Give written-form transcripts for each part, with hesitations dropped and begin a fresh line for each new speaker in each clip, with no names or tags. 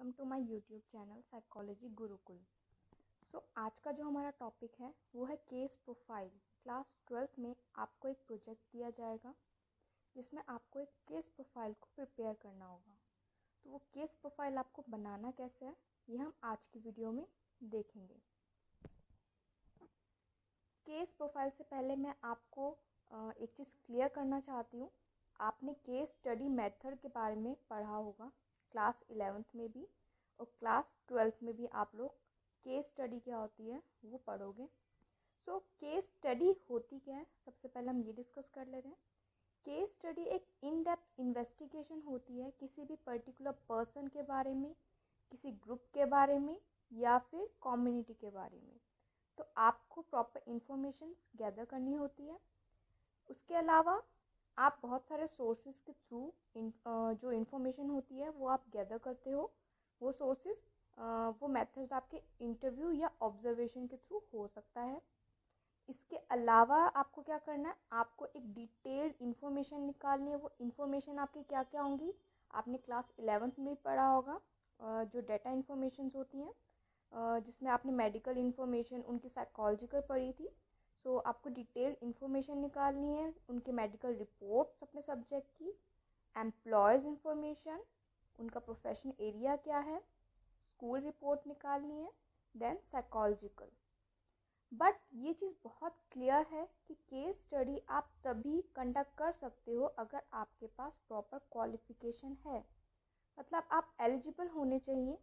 Welcome to my YouTube channel psychology Gurukul. आज का जो हमारा टॉपिक है वो है केस प्रोफाइल। क्लास 12th में आपको एक प्रोजेक्ट दिया जाएगा जिसमें आपको एक केस प्रोफाइल को प्रिपेयर करना होगा। तो वो केस प्रोफाइल आपको बनाना कैसे है ये हम आज की वीडियो में देखेंगे। केस प्रोफाइल से पहले मैं आपको एक चीज़ क्लियर करना चाहती हूँ। आपने केस स्टडी मेथड के बारे में पढ़ा होगा क्लास 11th में भी, और क्लास 12th में भी आप लोग केस स्टडी क्या होती है वो पढ़ोगे। केस स्टडी होती क्या है, सबसे पहले हम ये डिस्कस कर लेते हैं। केस स्टडी एक इन डेप्थ इन्वेस्टिगेशन होती है किसी भी पर्टिकुलर पर्सन के बारे में, किसी ग्रुप के बारे में या फिर कम्युनिटी के बारे में। तो आपको प्रॉपर इंफॉर्मेशन गैदर करनी होती है। उसके अलावा आप बहुत सारे सोर्सेज के थ्रू जो इन्फॉर्मेशन होती है वो आप गैदर करते हो। वो सोर्सेज वो मेथड्स आपके इंटरव्यू या ऑब्जर्वेशन के थ्रू हो सकता है। इसके अलावा आपको क्या करना है, आपको एक डिटेल्ड इन्फॉर्मेशन निकालनी है। वो इन्फॉर्मेशन आपकी क्या क्या होंगी, आपने क्लास 11th में पढ़ा होगा। जो डेटा इन्फॉर्मेशन होती हैं जिसमें आपने मेडिकल इन्फॉर्मेशन, उनकी साइकोलॉजिकल पढ़ी थी। आपको डिटेल्ड इन्फॉर्मेशन निकालनी है, उनके मेडिकल रिपोर्ट्स अपने सब्जेक्ट की, एम्प्लॉयज़ इन्फॉर्मेशन, उनका प्रोफेशन एरिया क्या है, स्कूल रिपोर्ट निकालनी है, देन साइकोलॉजिकल। बट ये चीज़ बहुत क्लियर है कि केस स्टडी आप तभी कंडक्ट कर सकते हो अगर आपके पास प्रॉपर क्वालिफिकेशन है। मतलब आप एलिजिबल होने चाहिए,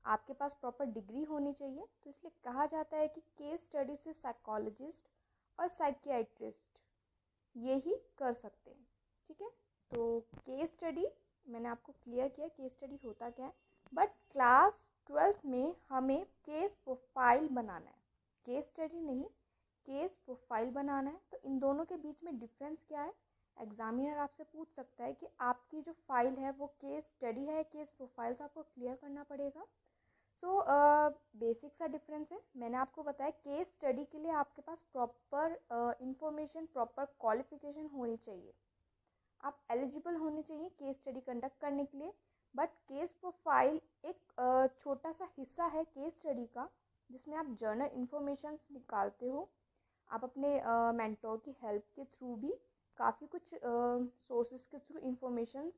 आपके पास प्रॉपर डिग्री होनी चाहिए। तो इसलिए कहा जाता है कि केस स्टडी से साइकोलॉजिस्ट और साइकियाट्रिस्ट यही कर सकते हैं। ठीक है, तो केस स्टडी मैंने आपको क्लियर किया केस स्टडी होता क्या है। बट क्लास 12th में हमें केस प्रोफाइल बनाना है, केस स्टडी नहीं, केस प्रोफाइल बनाना है। तो इन दोनों के बीच में डिफरेंस क्या है, एग्जामिनर आपसे पूछ सकता है कि आपकी जो फाइल है वो केस स्टडी है, केस प्रोफाइल, तो आपको क्लियर करना पड़ेगा। बेसिक सा डिफरेंस है। मैंने आपको बताया केस स्टडी के लिए आपके पास प्रॉपर इंफॉर्मेशन, प्रॉपर क्वालिफिकेशन होनी चाहिए, आप एलिजिबल होने चाहिए केस स्टडी कंडक्ट करने के लिए। बट केस प्रोफाइल एक छोटा सा हिस्सा है केस स्टडी का जिसमें आप जर्नल इन्फॉर्मेशन निकालते हो। आप अपने मेंटोर की हेल्प के थ्रू भी काफ़ी कुछ सोर्सेज के थ्रू इन्फॉर्मेशन,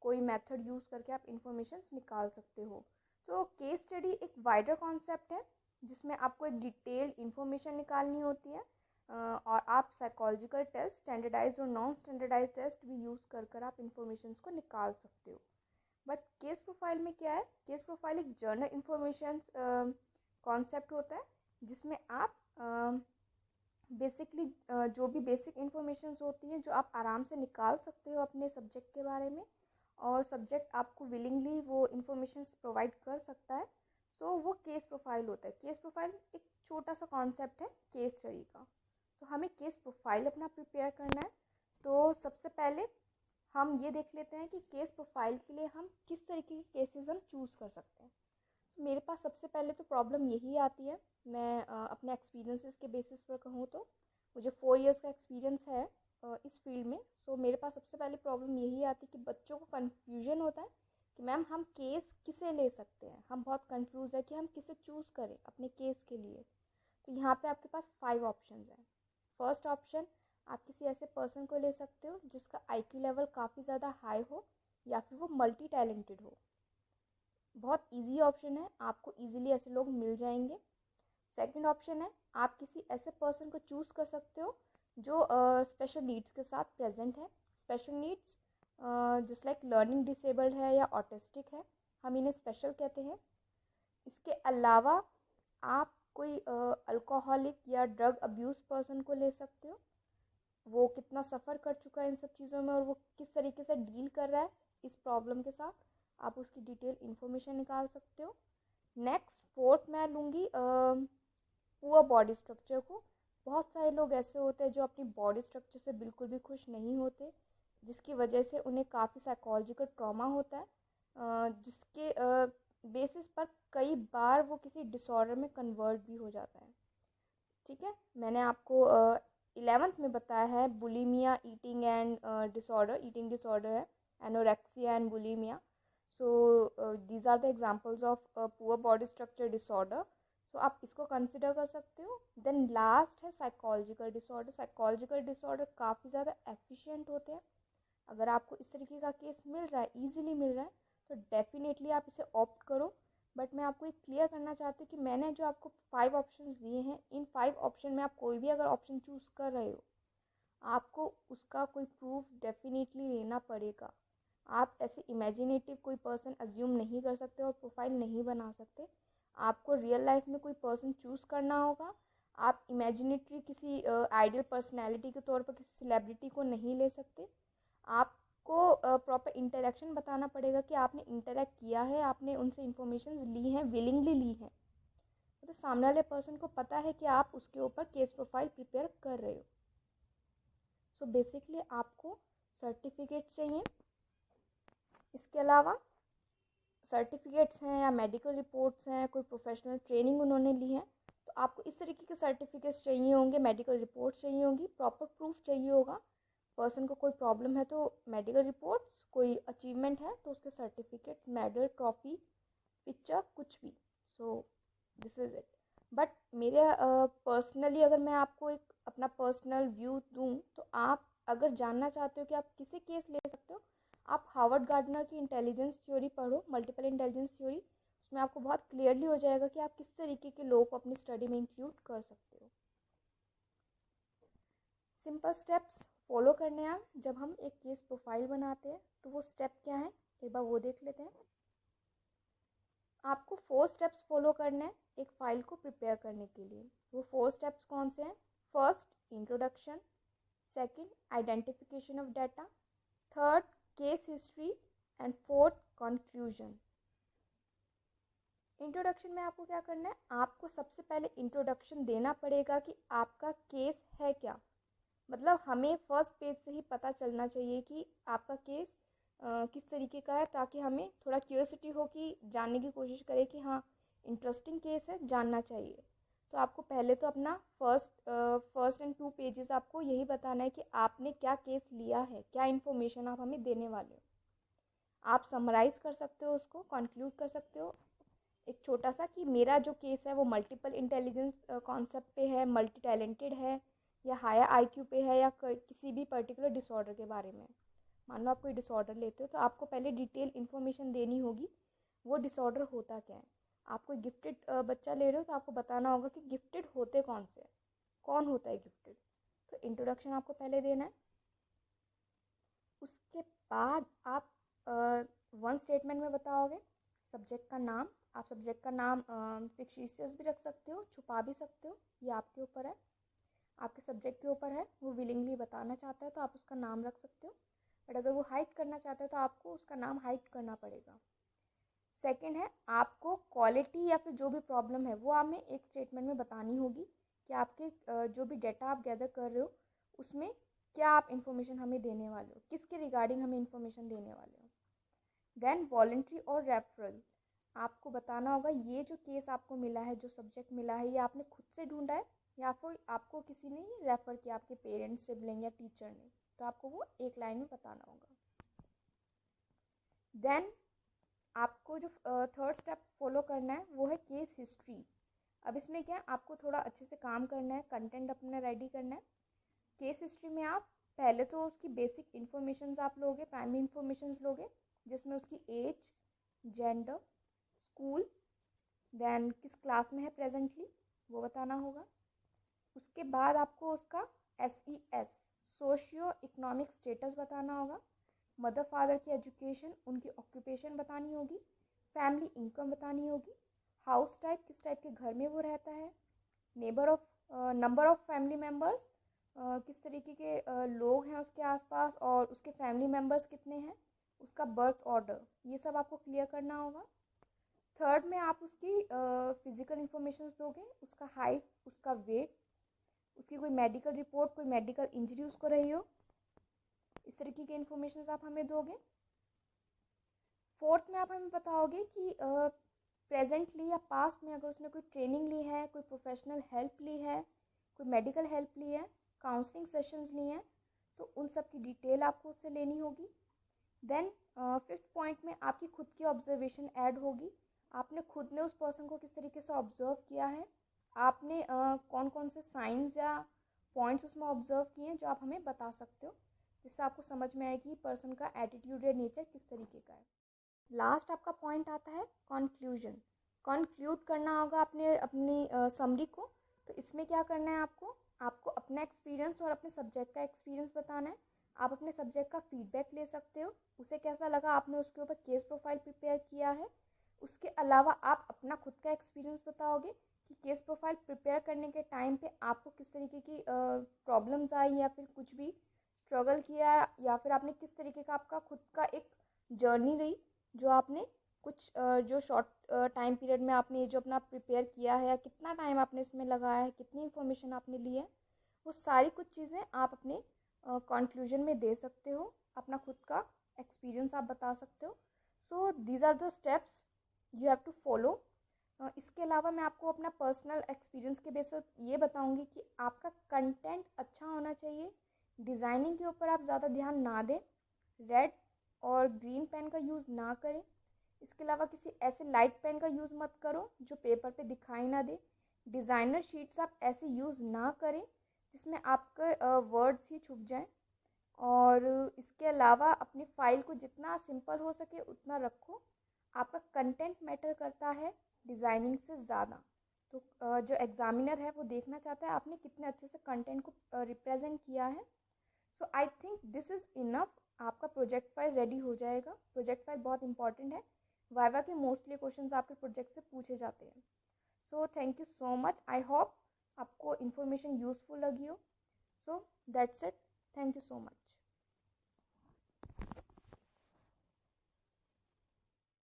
कोई मेथड यूज़ करके आप इन्फॉर्मेशन निकाल सकते हो। तो केस स्टडी एक वाइडर कॉन्सेप्ट है जिसमें आपको एक डिटेल्ड इन्फॉर्मेशन निकालनी होती है, और आप साइकोलॉजिकल टेस्ट, स्टैंडर्डाइज्ड और नॉन स्टैंडर्डाइज्ड टेस्ट भी यूज़ कर आप इन्फॉर्मेशन को निकाल सकते हो। बट केस प्रोफाइल में क्या है, केस प्रोफाइल एक जर्नल इन्फॉर्मेशन कॉन्सेप्ट होता है जिसमें आप बेसिकली जो भी बेसिक इन्फॉर्मेशन होती है जो आप आराम से निकाल सकते हो अपने सब्जेक्ट के बारे में, और सब्जेक्ट आपको विलिंगली वो इन्फॉर्मेशन प्रोवाइड कर सकता है। वो केस प्रोफाइल होता है। केस प्रोफाइल एक छोटा सा कॉन्सेप्ट है केस स्टडी का। तो हमें केस प्रोफाइल अपना प्रिपेयर करना है। तो सबसे पहले हम ये देख लेते हैं कि केस प्रोफाइल के लिए हम किस तरीके के केसेस हम चूज़ कर सकते हैं। मेरे पास सबसे पहले तो प्रॉब्लम यही आती है, मैं अपने एक्सपीरियंसेस के बेसिस पर कहूँ तो मुझे 4 इयर्स का एक्सपीरियंस है इस फील्ड में। मेरे पास सबसे पहले प्रॉब्लम यही आती है कि बच्चों को कन्फ्यूजन होता है कि मैम हम केस किसे ले सकते हैं। हम बहुत कंफ्यूज है कि हम किसे चूज़ करें अपने केस के लिए। तो यहाँ पे आपके पास 5 ऑप्शंस हैं। फर्स्ट ऑप्शन, आप किसी ऐसे पर्सन को ले सकते हो जिसका IQ लेवल काफ़ी ज़्यादा हाई हो या फिर वो मल्टी टैलेंटेड हो। बहुत इजी ऑप्शन है, आपको इजीली ऐसे लोग मिल जाएंगे। सेकंड ऑप्शन है, आप किसी ऐसे पर्सन को चूज़ कर सकते हो जो स्पेशल नीड्स के साथ प्रेजेंट है। Special needs just like learning disabled है या ऑटिस्टिक है, हम इन्हें स्पेशल कहते हैं। इसके अलावा आप कोई अल्कोहलिक या ड्रग अब्यूज़ पर्सन को ले सकते हो। वो कितना सफ़र कर चुका है इन सब चीज़ों में और वो किस तरीके से डील कर रहा है इस प्रॉब्लम के साथ, आप उसकी डिटेल इन्फॉर्मेशन निकाल सकते हो। नेक्स्ट, फोर्थ मैं लूँगी पुअर बॉडी स्ट्रक्चर को। बहुत सारे लोग ऐसे होते हैं जो अपनी बॉडी स्ट्रक्चर से बिल्कुल भी खुश नहीं होते, जिसकी वजह से उन्हें काफ़ी साइकोलॉजिकल ट्रॉमा होता है, जिसके बेसिस पर कई बार वो किसी डिसऑर्डर में कन्वर्ट भी हो जाता है। ठीक है, मैंने आपको 11th में बताया है बुलिमिया ईटिंग डिसऑर्डर है, anorexia and bulimia. So these are the examples of poor body structure disorder. सो आप इसको कंसिडर कर सकते हो। देन लास्ट है साइकोलॉजिकल डिसऑर्डर। साइकोलॉजिकल डिसऑर्डर काफ़ी ज़्यादा एफिशिएंट होते हैं। अगर आपको इस तरीके का केस मिल रहा है, ईजिली मिल रहा है, तो डेफिनेटली आप इसे ऑप्ट करो। बट मैं आपको एक क्लियर करना चाहती हूँ कि मैंने जो आपको 5 ऑप्शंस दिए हैं, इन 5 ऑप्शन में आप कोई भी अगर ऑप्शन चूज़ कर रहे हो, आपको उसका कोई प्रूफ डेफिनेटली लेना पड़ेगा। आप ऐसे इमेजिनेटिव कोई पर्सन अज्यूम नहीं कर सकते और प्रोफाइल नहीं बना सकते। आपको रियल लाइफ में कोई पर्सन चूज़ करना होगा। आप इमेजिनेटरी किसी आइडियल पर्सनैलिटी के तौर पर किसी सेलिब्रिटी को नहीं ले सकते। आपको प्रॉपर इंटरेक्शन बताना पड़ेगा कि आपने इंटरेक्ट किया है, आपने उनसे इंफॉर्मेशन ली हैं, विलिंगली ली हैं, तो सामने वाले पर्सन को पता है कि आप उसके ऊपर केस प्रोफाइल प्रिपेयर कर रहे हो। सो बेसिकली आपको सर्टिफिकेट चाहिए। इसके अलावा सर्टिफिकेट्स हैं या मेडिकल रिपोर्ट्स हैं, कोई प्रोफेशनल ट्रेनिंग उन्होंने ली है, तो आपको इस तरीके के सर्टिफिकेट्स चाहिए होंगे, मेडिकल रिपोर्ट्स चाहिए होंगी, प्रॉपर प्रूफ चाहिए होगा। पर्सन को कोई प्रॉब्लम है तो मेडिकल रिपोर्ट्स, कोई अचीवमेंट है तो उसके सर्टिफिकेट्स, मेडल, ट्रॉफी, पिक्चर, कुछ भी। So this is it. But मेरे पर्सनली अगर मैं आपको एक अपना पर्सनल व्यू दूँ, तो आप अगर जानना चाहते हो कि आप किसे केस ले सकते हो, आप हार्वर्ड गार्डनर की इंटेलिजेंस थ्योरी पढ़ो, मल्टीपल इंटेलिजेंस थ्योरी। उसमें आपको बहुत क्लियरली हो जाएगा कि आप किस तरीके के लोगों को अपनी स्टडी में इंक्लूड कर सकते हो। सिंपल स्टेप्स फॉलो करने हैं जब हम एक केस प्रोफाइल बनाते हैं, तो वो स्टेप क्या है एक बार वो देख लेते हैं। आपको 4 स्टेप्स फॉलो करने हैं एक फाइल को प्रिपेयर करने के लिए। वो 4 स्टेप्स कौन से हैं? First, introduction. Second, identification of data. Third, case history. And fourth, conclusion. Introduction में आपको क्या करना है? आपको सबसे पहले इंट्रोडक्शन देना पड़ेगा कि आपका केस है क्या। मतलब हमें फर्स्ट पेज से ही पता चलना चाहिए कि आपका केस किस तरीके का है, ताकि हमें थोड़ा क्यूरियोसिटी हो कि जानने की कोशिश करें कि हाँ इंटरेस्टिंग केस है, जानना चाहिए। तो आपको पहले तो अपना फर्स्ट एंड 2 पेजेस आपको यही बताना है कि आपने क्या केस लिया है, क्या इन्फॉर्मेशन आप हमें देने वाले हो। आप समराइज़ कर सकते हो, उसको कंक्लूड कर सकते हो एक छोटा सा कि मेरा जो केस है वो मल्टीपल इंटेलिजेंस कॉन्सेप्ट पे है, मल्टी टैलेंटेड है, या हायर आईक्यू पे है, या किसी भी पर्टिकुलर डिसऑर्डर के बारे में। मान लो आप कोई डिसऑर्डर लेते हो तो आपको पहले डिटेल इन्फॉर्मेशन देनी होगी वो डिसऑर्डर होता क्या है। आप कोई गिफ्टेड बच्चा ले रहे हो तो आपको बताना होगा कि गिफ्टेड होते कौन से, कौन होता है गिफ्टेड। तो इंट्रोडक्शन आपको पहले देना है। उसके बाद आप 1 स्टेटमेंट में बताओगे सब्जेक्ट का नाम। आप सब्जेक्ट का नाम फिक्शियस भी रख सकते हो, छुपा भी सकते हो, ये आपके ऊपर है, आपके सब्जेक्ट के ऊपर है। वो विलिंगली बताना चाहता है तो आप उसका नाम रख सकते हो, बट अगर वो हाइड करना चाहता है तो आपको उसका नाम हाइड करना पड़ेगा। सेकंड है, आपको क्वालिटी या फिर जो भी प्रॉब्लम है वो हमें एक स्टेटमेंट में बतानी होगी कि आपके जो भी डेटा आप गैदर कर रहे हो उसमें क्या आप इन्फॉर्मेशन हमें देने वाले हो, किसके रिगार्डिंग हमें इन्फॉर्मेशन देने वाले हो। देन वॉलंटरी और रेफरल, आपको बताना होगा ये जो केस आपको मिला है, जो सब्जेक्ट मिला है, ये आपने खुद से ढूंढा है या फिर आपको किसी ने रेफ़र किया, आपके पेरेंट्स, सिबलिंग या टीचर ने। तो आपको वो एक लाइन में बताना होगा। देन आपको जो थर्ड स्टेप फॉलो करना है वो है केस हिस्ट्री। अब इसमें क्या है, आपको थोड़ा अच्छे से काम करना है, कंटेंट अपना रेडी करना है। केस हिस्ट्री में आप पहले तो उसकी बेसिक इन्फॉर्मेशन आप लोगे, प्राइमरी इन्फॉर्मेशन लोगे, जिसमें उसकी एज, जेंडर, स्कूल, देन किस क्लास में है प्रेजेंटली वो बताना होगा। उसके बाद आपको उसका SES, सोशियो इकोनॉमिक स्टेटस बताना होगा। मदर फादर की एजुकेशन, उनकी ऑक्यूपेशन बतानी होगी। फैमिली इनकम बतानी होगी। हाउस टाइप, किस टाइप के घर में वो रहता है। नंबर ऑफ फैमिली मेम्बर्स, किस तरीके के लोग हैं उसके आसपास और उसके फैमिली मेम्बर्स कितने हैं। उसका बर्थ ऑर्डर, ये सब आपको क्लियर करना होगा। थर्ड में आप उसकी फिजिकल इंफॉर्मेशन दोगे, उसका हाइट, उसका वेट, उसकी कोई मेडिकल रिपोर्ट, कोई मेडिकल इंजरी उसको रही हो, इस तरीके के इन्फॉर्मेशन आप हमें दोगे। फोर्थ में आप हमें बताओगे कि प्रेजेंटली या पास्ट में अगर उसने कोई ट्रेनिंग ली है, कोई प्रोफेशनल हेल्प ली है, कोई मेडिकल हेल्प ली है, काउंसलिंग सेशंस ली हैं, तो उन सब की डिटेल आपको उससे लेनी होगी। देन फिफ्थ पॉइंट में आपकी खुद की ऑब्जर्वेशन ऐड होगी। आपने खुद ने उस पर्सन को किस तरीके से ऑब्जर्व किया है, आपने कौन कौन से साइंस या पॉइंट्स उसमें ऑब्जर्व किए हैं जो आप हमें बता सकते हो, जिससे आपको समझ में आएगी पर्सन का एटीट्यूड या नेचर किस तरीके का है। लास्ट आपका पॉइंट आता है कंक्लूजन। कंक्लूड करना होगा आपने अपनी समरी को। तो इसमें क्या करना है आपको, आपको अपना एक्सपीरियंस और अपने सब्जेक्ट का एक्सपीरियंस बताना है। आप अपने सब्जेक्ट का फीडबैक ले सकते हो, उसे कैसा लगा, आपने उसके ऊपर केस प्रोफाइल प्रिपेयर किया है। उसके अलावा आप अपना खुद का एक्सपीरियंस बताओगे कि केस प्रोफाइल प्रिपेयर करने के टाइम पे आपको किस तरीके की प्रॉब्लम्स आई या फिर कुछ भी स्ट्रगल किया, या फिर आपने किस तरीके का आपका खुद का एक जर्नी रही जो आपने कुछ जो शॉर्ट टाइम पीरियड में आपने जो अपना प्रिपेयर किया है, या कितना टाइम आपने इसमें लगाया है, कितनी इन्फॉर्मेशन आपने ली है, वो सारी कुछ चीज़ें आप अपने कंक्लूजन में दे सकते हो। अपना खुद का एक्सपीरियंस आप बता सकते हो। So these are the steps you have to follow. इसके अलावा मैं आपको अपना पर्सनल एक्सपीरियंस के बेस पर ये बताऊंगी कि आपका कंटेंट अच्छा होना चाहिए। डिज़ाइनिंग के ऊपर आप ज़्यादा ध्यान ना दें, रेड और ग्रीन पेन का यूज़ ना करें। इसके अलावा किसी ऐसे लाइट पेन का यूज़ मत करो जो पेपर पे दिखाई ना दे। डिज़ाइनर शीट्स आप ऐसे यूज़ ना करें जिसमें आपके वर्ड्स ही छुप जाएं। और इसके अलावा अपनी फाइल को जितना सिंपल हो सके उतना रखो। आपका कंटेंट मैटर करता है डिज़ाइनिंग से ज़्यादा। तो जो एग्जामिनर है वो देखना चाहता है आपने कितने अच्छे से कंटेंट को रिप्रेजेंट किया है। So I think this is enough. आपका प्रोजेक्ट फाइल रेडी हो जाएगा। प्रोजेक्ट फाइल बहुत इंपॉर्टेंट है, वाइवा के मोस्टली क्वेश्चंस आपके प्रोजेक्ट से पूछे जाते हैं। So thank you so much. I hope आपको इन्फॉर्मेशन यूज़फुल लगी हो। So that's it. Thank you so much.